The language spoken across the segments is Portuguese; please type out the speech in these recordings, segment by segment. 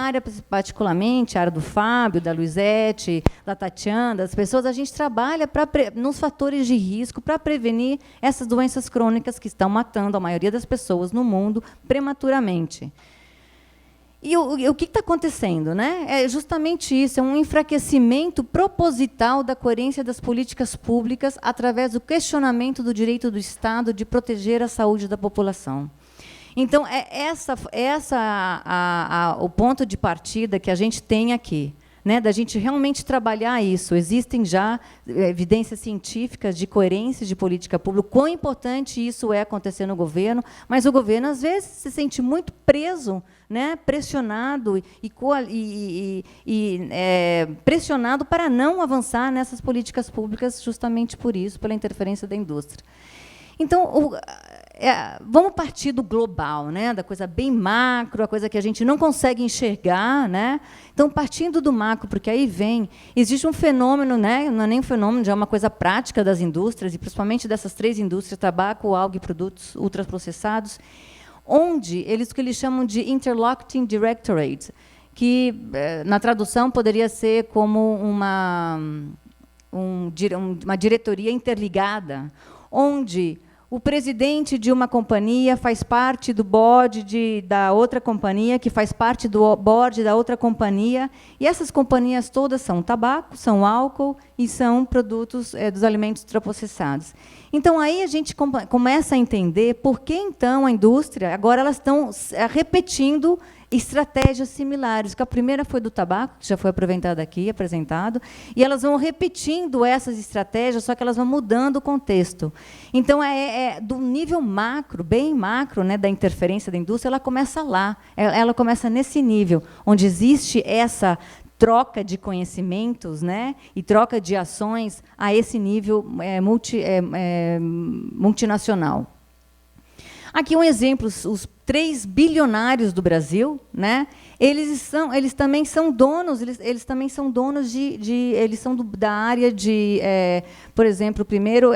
área, particularmente, a área do Fábio, da Luizete, da Tatiana, das pessoas, a gente trabalha nos fatores de risco para prevenir essas doenças crônicas que estão matando a maioria das pessoas no mundo prematuramente. E o que está acontecendo, né? É justamente isso, é um enfraquecimento proposital da coerência das políticas públicas através do questionamento do direito do Estado de proteger a saúde da população. Então, é o ponto de partida que a gente tem aqui, né, da gente realmente trabalhar isso. Existem já evidências científicas de coerência de política pública, quão importante isso é acontecer no governo, mas o governo, às vezes, se sente muito preso, né, pressionado pressionado para não avançar nessas políticas públicas, justamente por isso, pela interferência da indústria. Então, vamos partir do global, né, da coisa bem macro, a coisa que a gente não consegue enxergar, né? Então, partindo do macro, porque aí existe um fenômeno, né, não é nem um fenômeno, já é uma coisa prática das indústrias, e principalmente dessas três indústrias, tabaco, algo e produtos ultraprocessados, onde o que eles chamam de interlocking directorate, que, na tradução, poderia ser como uma diretoria interligada, onde o presidente de uma companhia faz parte do board da outra companhia, que faz parte do board da outra companhia, e essas companhias todas são tabaco, são álcool e são produtos dos alimentos ultraprocessados. Então, aí a gente começa a entender por que, então, a indústria, agora elas estão repetindo estratégias similares, que a primeira foi do tabaco, que já foi apresentado aqui, e elas vão repetindo essas estratégias, só que elas vão mudando o contexto. Então, do nível macro, bem macro, né, da interferência da indústria, ela começa lá, ela começa nesse nível, onde existe essa troca de conhecimentos, né, e troca de ações a esse nível multinacional. Aqui um exemplo, os 3 bilionários do Brasil, né? Eles também são donos, eles também são donos eles são da área de, por exemplo, o primeiro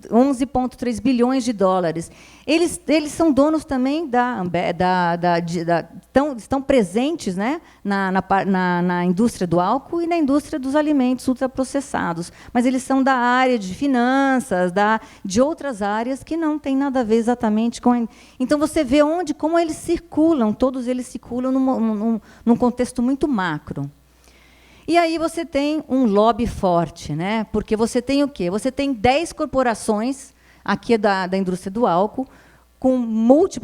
11,3 bilhões de dólares. Eles são donos também estão presentes, né, na indústria do álcool e na indústria dos alimentos ultraprocessados, mas eles são da área de finanças, de outras áreas que não tem nada a ver exatamente com... Então, você vê como eles circulam, todos eles circulam num contexto muito macro. E aí você tem um lobby forte, né? Porque você tem o quê? Você tem 10 corporações, aqui da indústria do álcool, com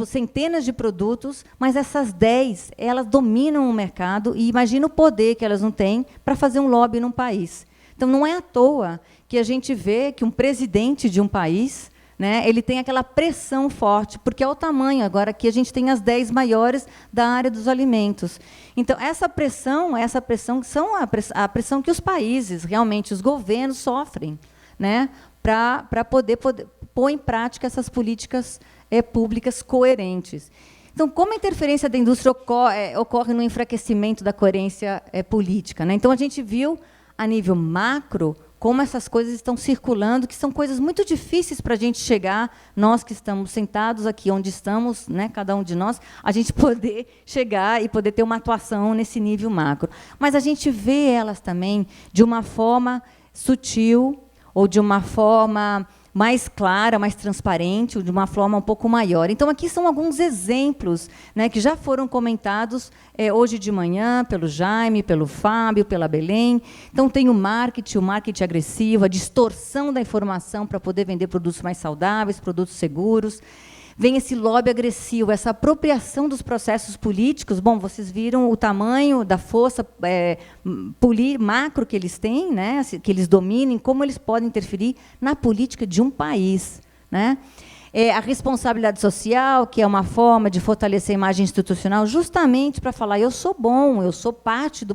centenas de produtos, mas essas 10, elas dominam o mercado, e imagina o poder que elas não têm para fazer um lobby num país. Então, não é à toa que a gente vê que um presidente de um país, né, ele tem aquela pressão forte, porque é o tamanho. Agora, aqui a gente tem as 10 maiores da área dos alimentos. Então, essa pressão são a pressão que os países, realmente, os governos sofrem, né, para poder pôr em prática essas políticas públicas coerentes. Então, como a interferência da indústria ocorre no enfraquecimento da coerência política, né? Então, a gente viu, a nível macro, como essas coisas estão circulando, que são coisas muito difíceis para a gente chegar, nós que estamos sentados aqui onde estamos, né, cada um de nós, a gente poder chegar e poder ter uma atuação nesse nível macro. Mas a gente vê elas também de uma forma sutil, ou de uma forma mais clara, mais transparente, ou de uma forma um pouco maior. Então, aqui são alguns exemplos, né, que já foram comentados hoje de manhã pelo Jaime, pelo Fábio, pela Belém. Então, tem o marketing agressivo, a distorção da informação para poder vender produtos mais saudáveis, produtos seguros. Vem esse lobby agressivo, essa apropriação dos processos políticos. Bom, vocês viram o tamanho da força macro que eles têm, né, que eles dominem, como eles podem interferir na política de um país, né? A responsabilidade social, que é uma forma de fortalecer a imagem institucional, justamente para falar, eu sou bom, eu sou parte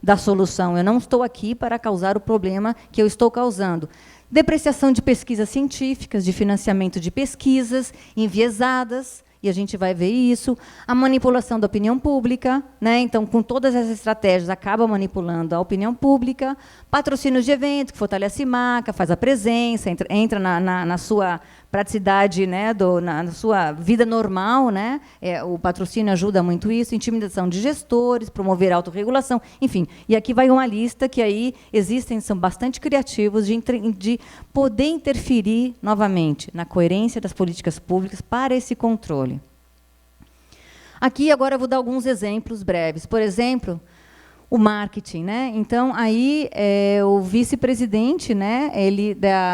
da solução, eu não estou aqui para causar o problema que eu estou causando. Depreciação de pesquisas científicas, de financiamento de pesquisas enviesadas, e a gente vai ver isso. A manipulação da opinião pública, né? Então, com todas essas estratégias, acaba manipulando a opinião pública. Patrocínios de eventos, que fortalece marca, faz a presença, entra na sua praticidade, né, na sua vida normal, né, o patrocínio ajuda muito isso, intimidação de gestores, promover autorregulação, enfim. E aqui vai uma lista que aí são bastante criativos de poder interferir novamente na coerência das políticas públicas para esse controle. Aqui agora eu vou dar alguns exemplos breves. Por exemplo, o marketing, né? Então, aí, o vice-presidente, né,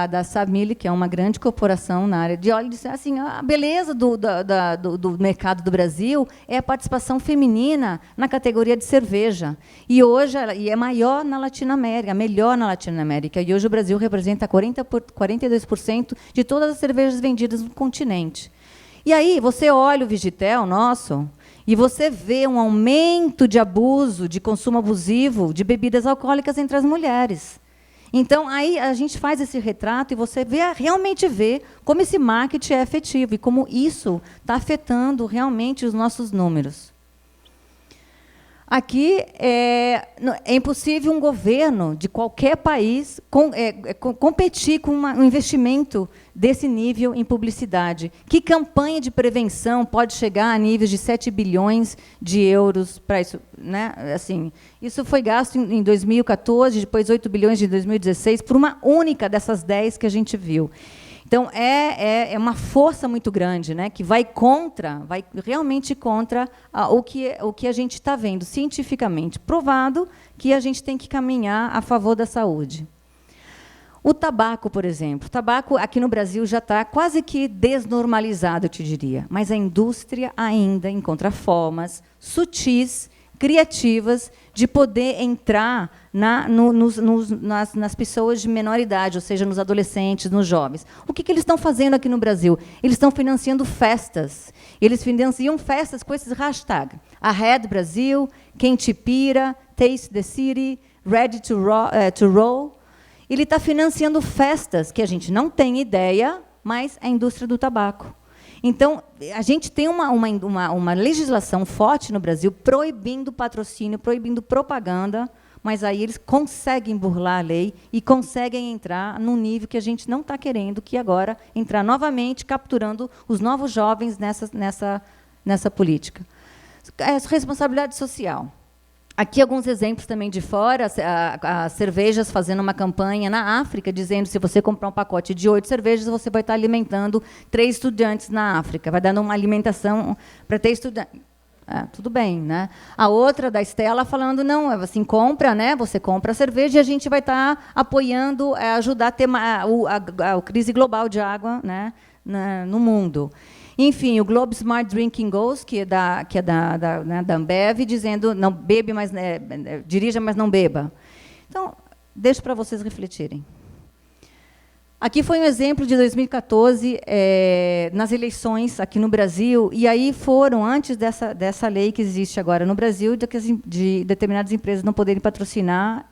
da Sabmilli, que é uma grande corporação na área de óleo, disse assim, a beleza do mercado do Brasil é a participação feminina na categoria de cerveja. E hoje é maior na Latinoamérica, melhor na Latinoamérica. E hoje o Brasil representa 42% de todas as cervejas vendidas no continente. E aí, você olha o Vigitel nosso e você vê um aumento de abuso, de consumo abusivo de bebidas alcoólicas entre as mulheres. Então, aí a gente faz esse retrato e você realmente vê como esse marketing é efetivo e como isso está afetando realmente os nossos números. Aqui é impossível um governo de qualquer país competir com um investimento desse nível em publicidade. Que campanha de prevenção pode chegar a níveis de 7 bilhões de euros para isso? Né? Assim, isso foi gasto em 2014, depois 8 bilhões em 2016, por uma única dessas 10 que a gente viu. Então, é uma força muito grande, né, que vai realmente contra o que a gente está vendo, cientificamente provado que a gente tem que caminhar a favor da saúde. O tabaco, por exemplo. O tabaco, aqui no Brasil, já está quase que desnormalizado, eu te diria. Mas a indústria ainda encontra formas sutis, criativas, de poder entrar nas pessoas de menor idade, ou seja, nos adolescentes, nos jovens. O que eles estão fazendo aqui no Brasil? Eles estão financiando festas. Eles financiam festas com esses hashtags. Ahead Brasil, Quente Pira, Taste the City, Ready to Roll. Ele está financiando festas que a gente não tem ideia, mas é a indústria do tabaco. Então, a gente tem uma legislação forte no Brasil proibindo patrocínio, proibindo propaganda, mas aí eles conseguem burlar a lei e conseguem entrar num nível que a gente não está querendo, que agora entrar novamente, capturando os novos jovens nessa política. Responsabilidade social. Aqui alguns exemplos também de fora, as cervejas fazendo uma campanha na África, dizendo que se você comprar um pacote de 8 cervejas, você vai estar alimentando 3 estudantes na África, vai dando uma alimentação para 3 estudantes. Tudo bem, né? A outra, da Estela, falando, não, assim, você compra a cerveja e a gente vai estar apoiando, ajudar a ter a crise global de água, né, no mundo. Enfim, o Globe Smart Drinking Goals, que é da Ambev, dizendo não bebe, mas dirija, mas não beba. Então, deixo para vocês refletirem. Aqui foi um exemplo de 2014, nas eleições aqui no Brasil, e aí foram, antes dessa lei que existe agora no Brasil, de determinadas empresas não poderem patrocinar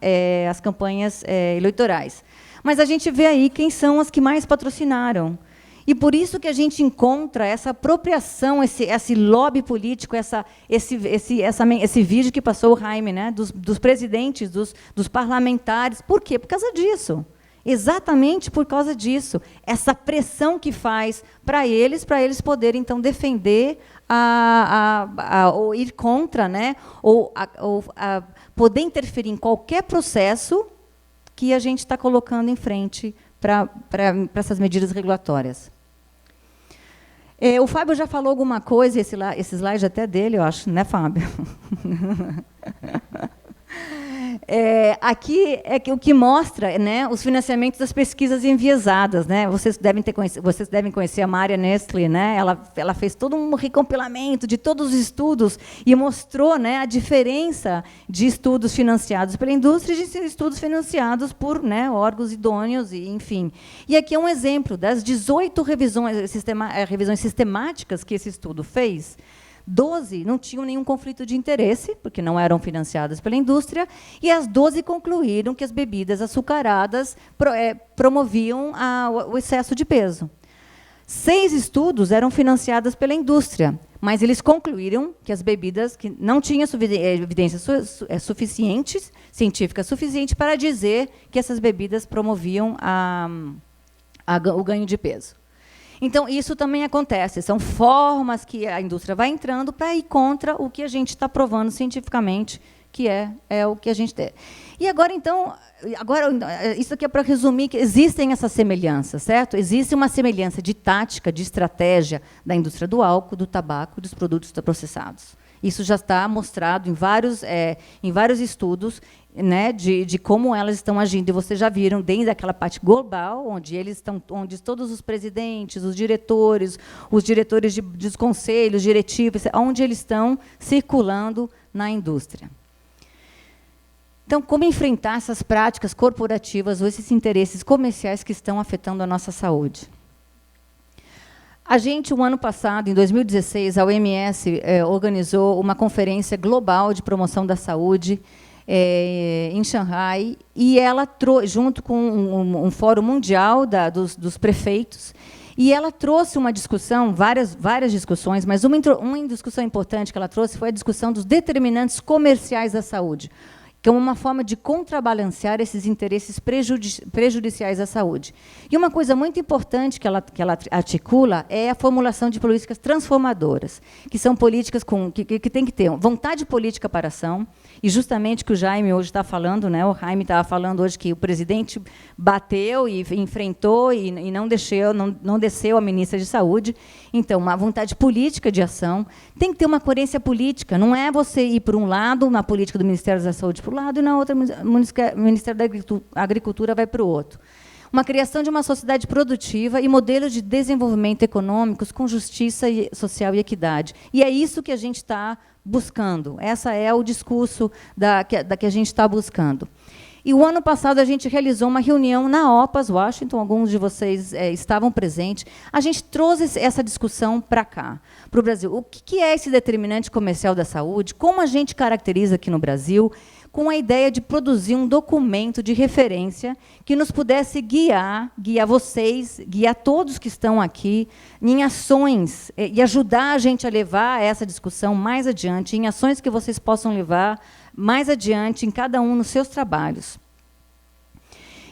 as campanhas eleitorais. Mas a gente vê aí quem são as que mais patrocinaram. E por isso que a gente encontra essa apropriação, esse lobby político, esse vídeo que passou o Jaime, né, dos presidentes, dos parlamentares. Por quê? Por causa disso. Exatamente por causa disso. Essa pressão que faz para eles poderem, então, defender, ou ir contra, né, ou poder interferir em qualquer processo que a gente está colocando em frente para essas medidas regulatórias. O Fábio já falou alguma coisa, esse slide até dele, eu acho, né, Fábio? Aqui é o que mostra, né, os financiamentos das pesquisas enviesadas, né? Vocês devem conhecer a Maria Nestle, né? Ela fez todo um recompilamento de todos os estudos e mostrou, né, a diferença de estudos financiados pela indústria e de estudos financiados por, né, órgãos idôneos, e, enfim. E aqui é um exemplo das 18 revisões sistemáticas que esse estudo fez. 12 não tinham nenhum conflito de interesse, porque não eram financiadas pela indústria, e as 12 concluíram que as bebidas açucaradas promoviam o excesso de peso. 6 estudos eram financiadas pela indústria, mas eles concluíram que as bebidas que não tinham evidência científica suficiente para dizer que essas bebidas promoviam o ganho de peso. Então, isso também acontece. São formas que a indústria vai entrando para ir contra o que a gente está provando cientificamente, que é o que a gente tem. E agora, então, isso aqui é para resumir que existem essas semelhanças, certo? Existe uma semelhança de tática, de estratégia da indústria do álcool, do tabaco e dos produtos processados. Isso já está mostrado em vários estudos, né, de como elas estão agindo. E vocês já viram, desde aquela parte global, onde todos os presidentes, os diretores dos conselhos diretivos, onde eles estão circulando na indústria. Então, como enfrentar essas práticas corporativas ou esses interesses comerciais que estão afetando a nossa saúde? A gente, o ano passado, em 2016, a OMS organizou uma conferência global de promoção da saúde em Xangai, e ela junto com um fórum mundial dos prefeitos, e ela trouxe uma discussão, várias discussões, mas uma discussão importante que ela trouxe foi a discussão dos determinantes comerciais da saúde, que é uma forma de contrabalancear esses interesses prejudiciais à saúde. E uma coisa muito importante que ela articula é a formulação de políticas transformadoras, que são políticas que tem que ter vontade política para a ação, e justamente que o Jaime hoje está falando, né? O Jaime estava falando hoje que o presidente bateu e enfrentou e não desceu a ministra de Saúde. Então, uma vontade política de ação, tem que ter uma coerência política, não é você ir por um lado, na política do Ministério da Saúde para um lado, e na outra, o Ministério da Agricultura vai para o outro. Uma criação de uma sociedade produtiva e modelos de desenvolvimento econômicos com justiça social e equidade. E é isso que a gente está buscando. Esse é o discurso que a gente está buscando. E o ano passado a gente realizou uma reunião na OPAS, Washington, alguns de vocês estavam presentes. A gente trouxe essa discussão para cá, para o Brasil. O que é esse determinante comercial da saúde? Como a gente caracteriza aqui no Brasil? Com a ideia de produzir um documento de referência que nos pudesse guiar vocês, guiar todos que estão aqui em ações e ajudar a gente a levar essa discussão mais adiante, em ações que vocês possam levar mais adiante em cada um nos seus trabalhos.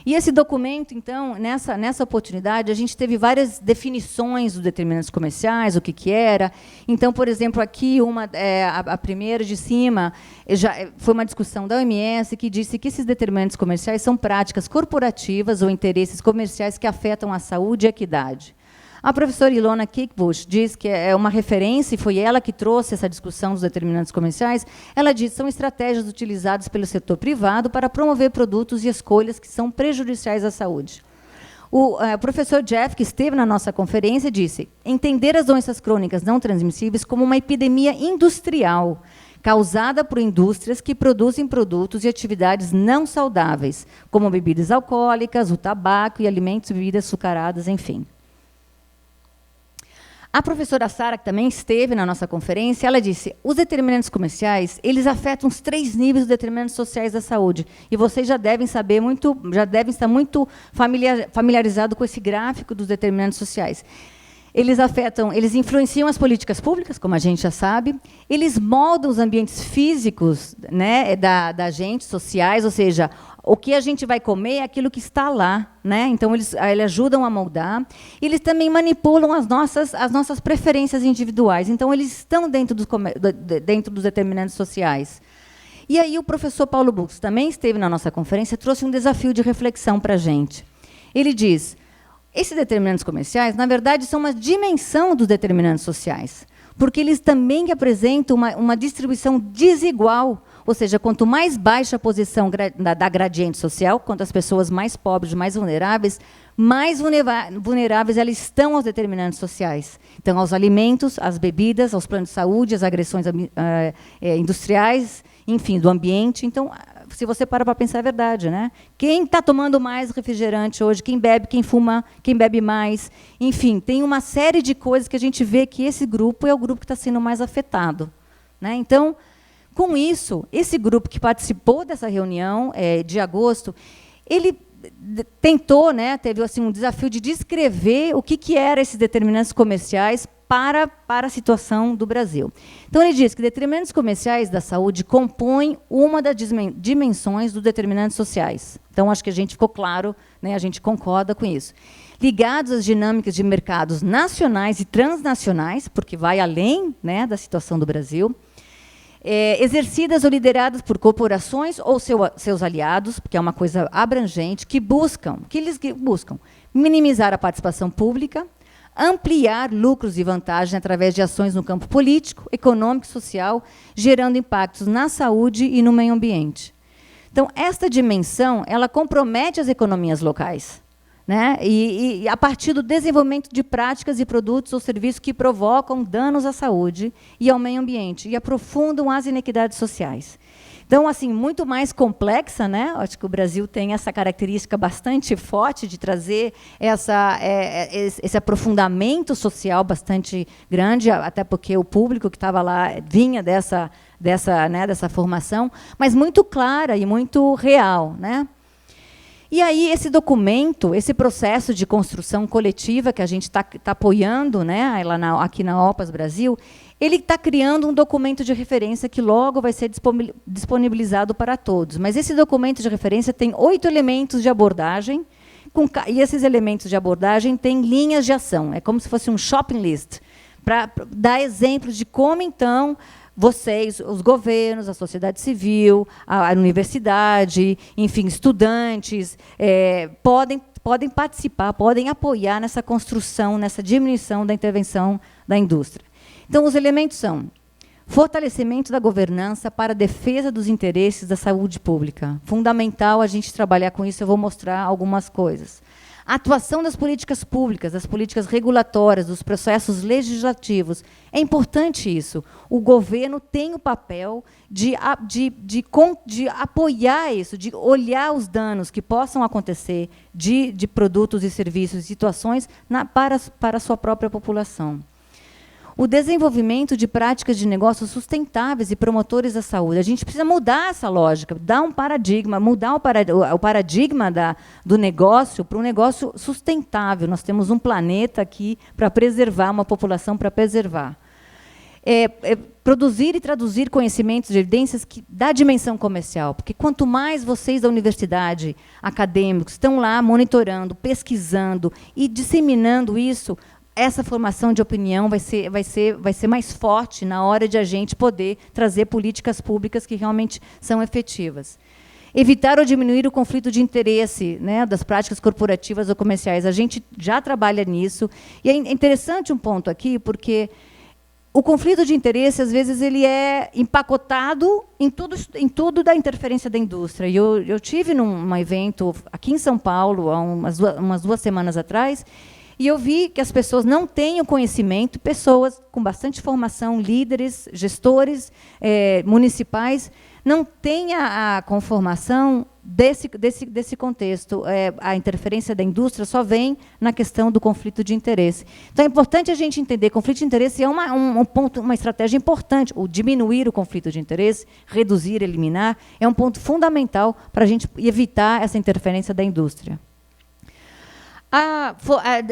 E esse documento, então, nessa oportunidade, a gente teve várias definições dos determinantes comerciais, o que era. Então, por exemplo, aqui, a primeira de cima, foi uma discussão da OMS que disse que esses determinantes comerciais são práticas corporativas ou interesses comerciais que afetam a saúde e a equidade. A professora Ilona Kickbush diz que é uma referência, e foi ela que trouxe essa discussão dos determinantes comerciais. Ela diz que são estratégias utilizadas pelo setor privado para promover produtos e escolhas que são prejudiciais à saúde. O professor Jeff, que esteve na nossa conferência, disse: entender as doenças crônicas não transmissíveis como uma epidemia industrial, causada por indústrias que produzem produtos e atividades não saudáveis, como bebidas alcoólicas, o tabaco e alimentos e bebidas açucaradas, enfim. A professora Sara, que também esteve na nossa conferência, ela disse: os determinantes comerciais, eles afetam os 3 níveis dos determinantes sociais da saúde. E vocês já devem estar muito familiarizados com esse gráfico dos determinantes sociais. Eles influenciam as políticas públicas, como a gente já sabe, eles moldam os ambientes físicos, né, da gente, sociais, ou seja, o que a gente vai comer é aquilo que está lá, né? Então, eles ajudam a moldar. Eles também manipulam as nossas preferências individuais. Então, eles estão dentro dos determinantes sociais. E aí, o professor Paulo Bux também esteve na nossa conferência, trouxe um desafio de reflexão para a gente. Ele diz: esses determinantes comerciais, na verdade, são uma dimensão dos determinantes sociais, porque eles também apresentam uma distribuição desigual. Ou seja, quanto mais baixa a posição da gradiente social, quanto as pessoas mais pobres, mais vulneráveis elas estão aos determinantes sociais. Então, aos alimentos, às bebidas, aos planos de saúde, às agressões industriais, enfim, do ambiente. Então, se você para pensar, é verdade, né? Quem está tomando mais refrigerante hoje? Quem bebe, quem fuma, quem bebe mais? Enfim, tem uma série de coisas que a gente vê que esse grupo é o grupo que está sendo mais afetado, né? Então, com isso, esse grupo que participou dessa reunião de agosto, ele tentou, né, teve assim, um desafio de descrever o que eram esses determinantes comerciais para a situação do Brasil. Então, ele diz que determinantes comerciais da saúde compõem uma das dimensões dos determinantes sociais. Então, acho que a gente ficou claro, né, a gente concorda com isso. ligados às dinâmicas de mercados nacionais e transnacionais, porque vai além, né, da situação do Brasil, exercidas ou lideradas por corporações ou seus aliados, porque é uma coisa abrangente, que eles buscam minimizar a participação pública, ampliar lucros e vantagens através de ações no campo político, econômico e social, gerando impactos na saúde e no meio ambiente. Então, esta dimensão, ela compromete as economias locais, né? E a partir do desenvolvimento de práticas e produtos ou serviços que provocam danos à saúde e ao meio ambiente e aprofundam as inequidades sociais. Então, assim, muito mais complexa, né? Acho que o Brasil tem essa característica bastante forte de trazer esse aprofundamento social bastante grande, até porque o público que estava lá vinha dessa formação, mas muito clara e muito real, né? E aí, esse documento, esse processo de construção coletiva que a gente está apoiando, né, aqui na OPAS Brasil, ele está criando um documento de referência que logo vai ser disponibilizado para todos. Mas esse documento de referência tem 8 elementos de abordagem, e esses elementos de abordagem têm linhas de ação. É como se fosse um shopping list, para dar exemplos de como, então, vocês, os governos, a sociedade civil, a universidade, enfim, estudantes, podem participar, podem apoiar nessa construção, nessa diminuição da intervenção da indústria. Então, os elementos são fortalecimento da governança para a defesa dos interesses da saúde pública. Fundamental a gente trabalhar com isso, eu vou mostrar algumas coisas. A atuação das políticas públicas, das políticas regulatórias, dos processos legislativos. É importante isso. O governo tem o papel de apoiar isso, de olhar os danos que possam acontecer de produtos e serviços, situações para a sua própria população. O desenvolvimento de práticas de negócios sustentáveis e promotores da saúde. A gente precisa mudar essa lógica, dar um paradigma, mudar o paradigma do negócio para um negócio sustentável. Nós temos um planeta aqui para preservar, uma população para preservar. Produzir e traduzir conhecimentos e evidências da dimensão comercial, porque quanto mais vocês da universidade, acadêmicos, estão lá monitorando, pesquisando e disseminando isso, essa formação de opinião vai ser mais forte na hora de a gente poder trazer políticas públicas que realmente são efetivas. Evitar ou diminuir o conflito de interesse, né, das práticas corporativas ou comerciais. A gente já trabalha nisso. E é interessante um ponto aqui, porque o conflito de interesse, às vezes, ele é empacotado em tudo da interferência da indústria. E eu tive num evento aqui em São Paulo, há umas 2 semanas atrás, e eu vi que as pessoas não têm o conhecimento, pessoas com bastante formação, líderes, gestores municipais, não têm a conformação desse contexto. A interferência da indústria só vem na questão do conflito de interesse. Então, é importante a gente entender que conflito de interesse é uma estratégia importante. O diminuir o conflito de interesse, reduzir, eliminar, é um ponto fundamental para a gente evitar essa interferência da indústria.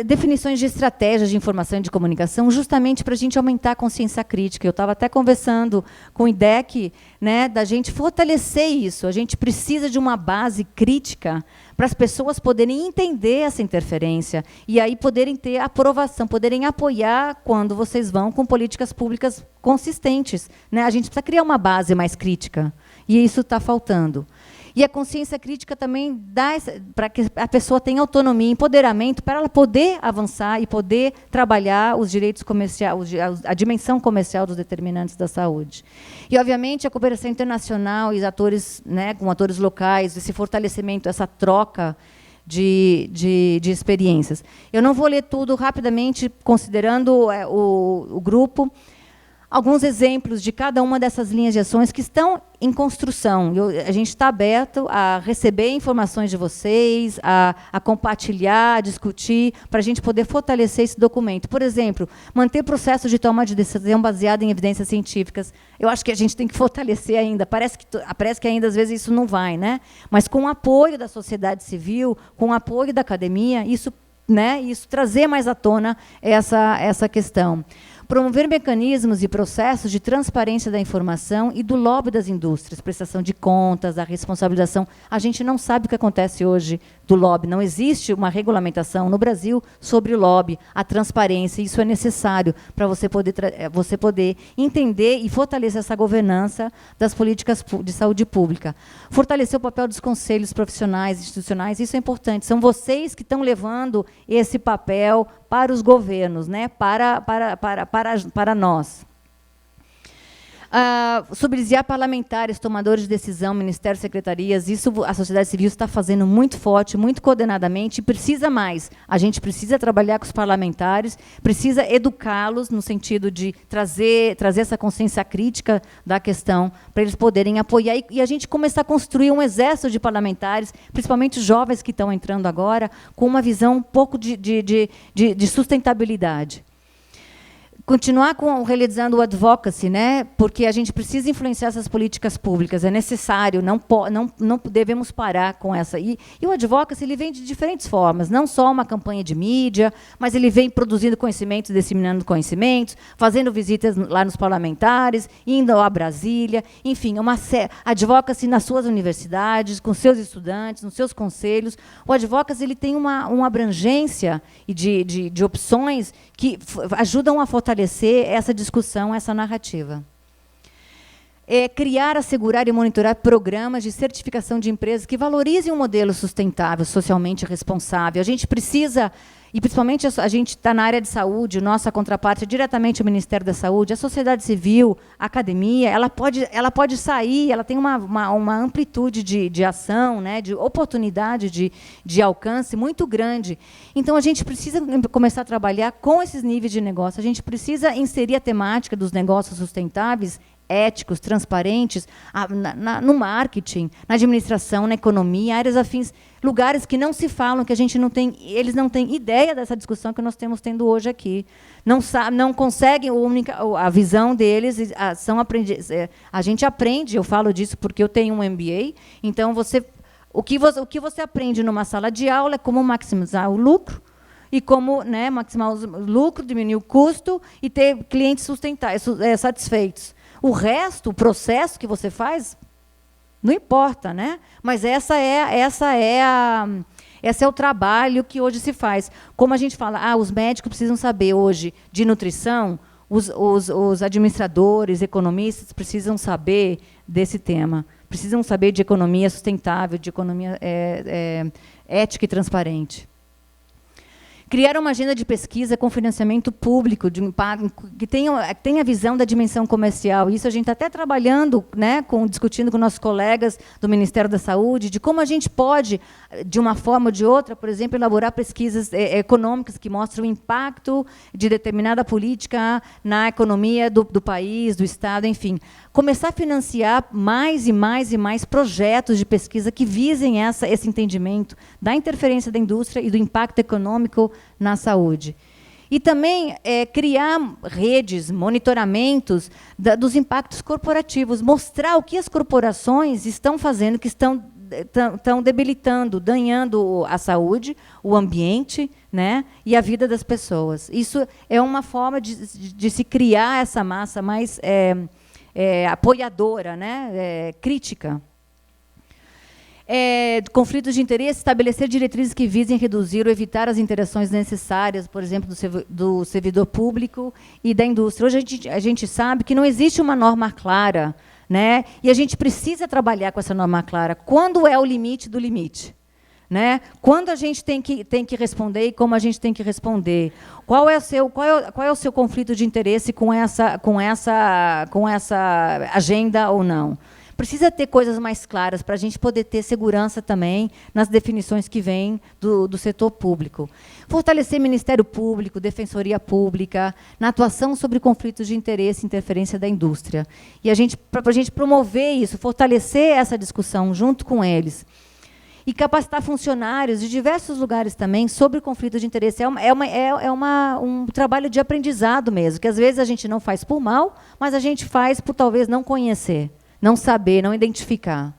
Definições de estratégias de informação e de comunicação, justamente para a gente aumentar a consciência crítica. Eu estava até conversando com o IDEC, né, da gente fortalecer isso. A gente precisa de uma base crítica para as pessoas poderem entender essa interferência e aí poderem ter aprovação, poderem apoiar quando vocês vão com políticas públicas consistentes, né? A gente precisa criar uma base mais crítica, e isso está faltando. E a consciência crítica também dá para que a pessoa tenha autonomia, empoderamento, para ela poder avançar e poder trabalhar os direitos comerciais, a dimensão comercial dos determinantes da saúde. E, obviamente, a cooperação internacional e atores, né, com atores locais, esse fortalecimento, essa troca de experiências. Eu não vou ler tudo rapidamente, considerando o grupo. Alguns exemplos de cada uma dessas linhas de ações que estão em construção. A gente está aberto a receber informações de vocês, a compartilhar, a discutir, para a gente poder fortalecer esse documento. Por exemplo, manter processo de toma de decisão baseado em evidências científicas. Eu acho que a gente tem que fortalecer ainda. Parece que ainda, às vezes, isso não vai, né? Mas com o apoio da sociedade civil, com o apoio da academia, isso, né, isso trazer mais à tona essa questão. Promover mecanismos e processos de transparência da informação e do lobby das indústrias, prestação de contas, a responsabilização. A gente não sabe o que acontece hoje do lobby. Não existe uma regulamentação no Brasil sobre o lobby, a transparência. Isso é necessário para você poder entender e fortalecer essa governança das políticas de saúde pública. Fortalecer o papel dos conselhos profissionais, institucionais, isso é importante. São vocês que estão levando esse papel para os governos, né? para nós. Subsidiar parlamentares, tomadores de decisão, ministérios, secretarias, isso a sociedade civil está fazendo muito forte, muito coordenadamente, e precisa mais. A gente precisa trabalhar com os parlamentares, precisa educá-los no sentido de trazer essa consciência crítica da questão, para eles poderem apoiar, e a gente começar a construir um exército de parlamentares, principalmente os jovens que estão entrando agora, com uma visão um pouco de sustentabilidade. Continuar realizando o advocacy, né? Porque a gente precisa influenciar essas políticas públicas, é necessário, não devemos parar com essa. E o advocacy ele vem de diferentes formas, não só uma campanha de mídia, mas ele vem produzindo conhecimentos, disseminando conhecimentos, fazendo visitas lá nos parlamentares, indo a Brasília, enfim, advocacy nas suas universidades, com seus estudantes, nos seus conselhos. O advocacy ele tem uma abrangência de opções que ajudam a fortalecer essa discussão, essa narrativa. Criar, assegurar e monitorar programas de certificação de empresas que valorizem um modelo sustentável, socialmente responsável. A gente precisa, e principalmente a gente está na área de saúde, nossa contraparte é diretamente o Ministério da Saúde, a sociedade civil, a academia, ela pode sair, ela tem uma amplitude de ação, né, de oportunidade de alcance muito grande. Então, a gente precisa começar a trabalhar com esses níveis de negócio, a gente precisa inserir a temática dos negócios sustentáveis, éticos, transparentes, no marketing, na administração, na economia, áreas afins, lugares que não se falam, que a gente não tem, eles não têm ideia dessa discussão que nós estamos tendo hoje aqui. Não conseguem, a visão deles são aprendiz. A gente aprende, eu falo disso porque eu tenho um MBA, então o que você aprende numa sala de aula é como maximizar o lucro, e como, né, maximizar o lucro, diminuir o custo e ter clientes sustentáveis, satisfeitos. O resto, o processo que você faz, não importa, né? Mas esse é o trabalho que hoje se faz. Como a gente fala, os médicos precisam saber hoje de nutrição, os administradores, economistas precisam saber desse tema. Precisam saber de economia sustentável, de economia ética e transparente. Criar uma agenda de pesquisa com financiamento público, que tenha a visão da dimensão comercial. Isso a gente está até trabalhando, né, discutindo com nossos colegas do Ministério da Saúde, de como a gente pode, de uma forma ou de outra, por exemplo, elaborar pesquisas econômicas que mostram o impacto de determinada política na economia do país, do Estado, enfim. Começar a financiar mais e mais e mais projetos de pesquisa que visem esse entendimento da interferência da indústria e do impacto econômico na saúde. E também criar redes, monitoramentos dos impactos corporativos, mostrar o que as corporações estão fazendo, que estão debilitando, danhando a saúde, o ambiente, né, e a vida das pessoas. Isso é uma forma de se criar essa massa mais apoiadora, né, crítica. Conflitos de interesse, estabelecer diretrizes que visem reduzir ou evitar as interações necessárias, por exemplo, do servidor público e da indústria. Hoje a gente sabe que não existe uma norma clara, né? E a gente precisa trabalhar com essa norma clara. Quando é o limite do limite? Né? Quando a gente tem que responder e como a gente tem que responder? Qual é o seu conflito de interesse com essa agenda ou não? Precisa ter coisas mais claras para a gente poder ter segurança também nas definições que vêm do setor público. Fortalecer Ministério Público, Defensoria Pública, na atuação sobre conflitos de interesse e interferência da indústria. E para a gente promover isso, fortalecer essa discussão junto com eles. E capacitar funcionários de diversos lugares também sobre o conflito de interesse. Um trabalho de aprendizado mesmo, que às vezes a gente não faz por mal, mas a gente faz por talvez não conhecer, não saber, não identificar.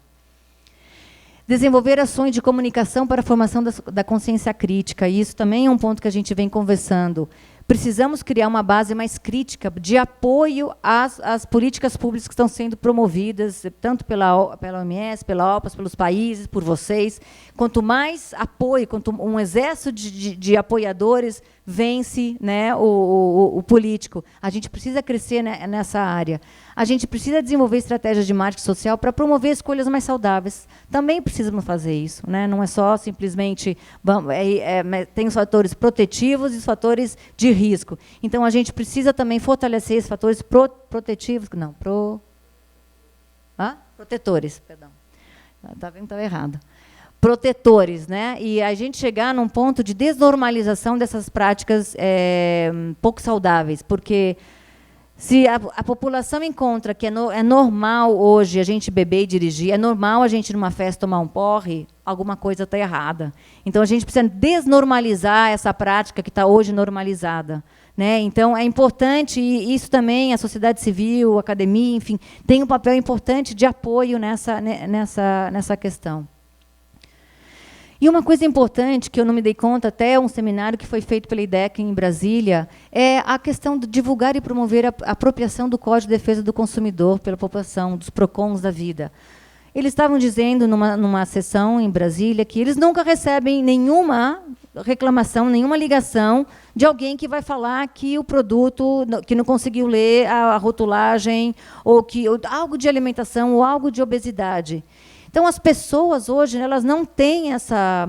Desenvolver ações de comunicação para a formação da consciência crítica. E isso também é um ponto que a gente vem conversando. precisamos criar uma base mais crítica de apoio às políticas públicas que estão sendo promovidas, tanto pela OMS, pela OPAS, pelos países, por vocês. Quanto mais apoio, quanto um exército de apoiadores vence, né, o político. A gente precisa crescer, né, nessa área. A gente precisa desenvolver estratégias de marketing social para promover escolhas mais saudáveis. Também precisamos fazer isso, né? Não é só simplesmente... tem os fatores protetivos e os fatores de risco. Então, a gente precisa também fortalecer esses fatores protetivos... Não, protetores, perdão. Está vendo? Estava errado. Protetores, né? E a gente chegar num ponto de desnormalização dessas práticas pouco saudáveis, porque se a população encontra que é normal hoje a gente beber e dirigir, é normal a gente numa festa tomar um porre, alguma coisa está errada. Então a gente precisa desnormalizar essa prática que está hoje normalizada, né? Então é importante, e isso também a sociedade civil, a academia, enfim, tem um papel importante de apoio nessa questão. E uma coisa importante, que eu não me dei conta, até um seminário que foi feito pela IDEC em Brasília, é a questão de divulgar e promover a apropriação do Código de Defesa do Consumidor pela população, dos PROCONs da vida. Eles estavam dizendo, numa sessão em Brasília, que eles nunca recebem nenhuma reclamação, nenhuma ligação de alguém que vai falar que o produto, que não conseguiu ler a rotulagem, ou algo de alimentação, ou algo de obesidade. Então, as pessoas hoje, elas não têm essa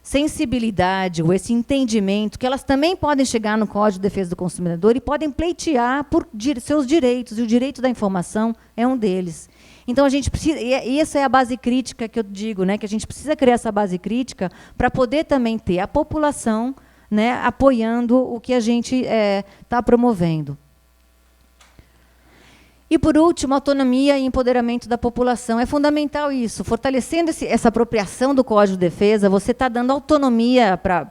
sensibilidade ou esse entendimento que elas também podem chegar no Código de Defesa do Consumidor e podem pleitear por seus direitos, e o direito da informação é um deles. Então, a gente precisa, e essa é a base crítica que eu digo, né, que a gente precisa criar essa base crítica para poder também ter a população, né, apoiando o que a gente está promovendo. E, por último, autonomia e empoderamento da população. É fundamental isso. Fortalecendo essa apropriação do Código de Defesa, você está dando autonomia para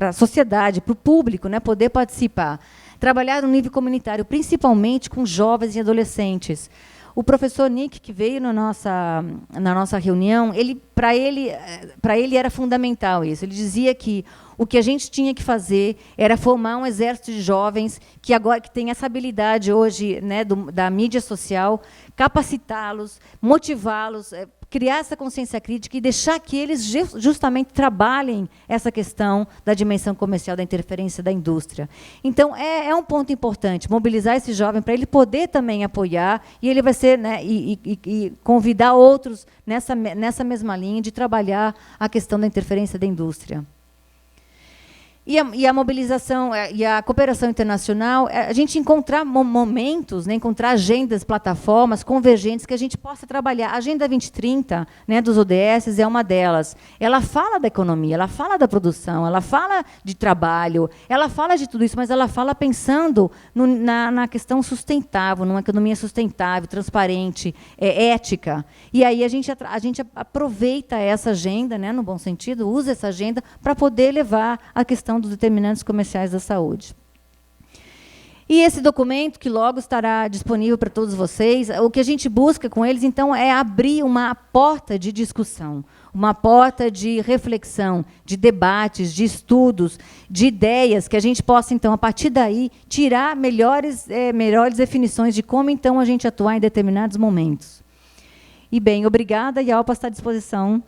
a sociedade, para o público, né, poder participar. Trabalhar no nível comunitário, principalmente com jovens e adolescentes. O professor Nick, que veio na nossa reunião, para ele era fundamental isso. Ele dizia que o que a gente tinha que fazer era formar um exército de jovens que tem essa habilidade hoje, né, da mídia social, capacitá-los, motivá-los, criar essa consciência crítica e deixar que eles justamente trabalhem essa questão da dimensão comercial, da interferência da indústria. Então, é um ponto importante, mobilizar esse jovem para ele poder também apoiar, e ele vai ser, né, e convidar outros nessa mesma linha de trabalhar a questão da interferência da indústria. E a mobilização e a cooperação internacional, a gente encontrar momentos, né, encontrar agendas, plataformas convergentes que a gente possa trabalhar. A Agenda 2030, né, dos ODS é uma delas. Ela fala da economia, ela fala da produção, ela fala de trabalho, ela fala de tudo isso, mas ela fala pensando na questão sustentável, numa economia sustentável, transparente, ética. E aí a gente aproveita essa agenda, né, no bom sentido, usa essa agenda para poder levar a questão dos determinantes comerciais da saúde. E esse documento, que logo estará disponível para todos vocês, o que a gente busca com eles, então, é abrir uma porta de discussão, uma porta de reflexão, de debates, de estudos, de ideias, que a gente possa, então, a partir daí, tirar melhores definições de como, então, a gente atuar em determinados momentos. E, bem, obrigada, e a ALPA está à disposição.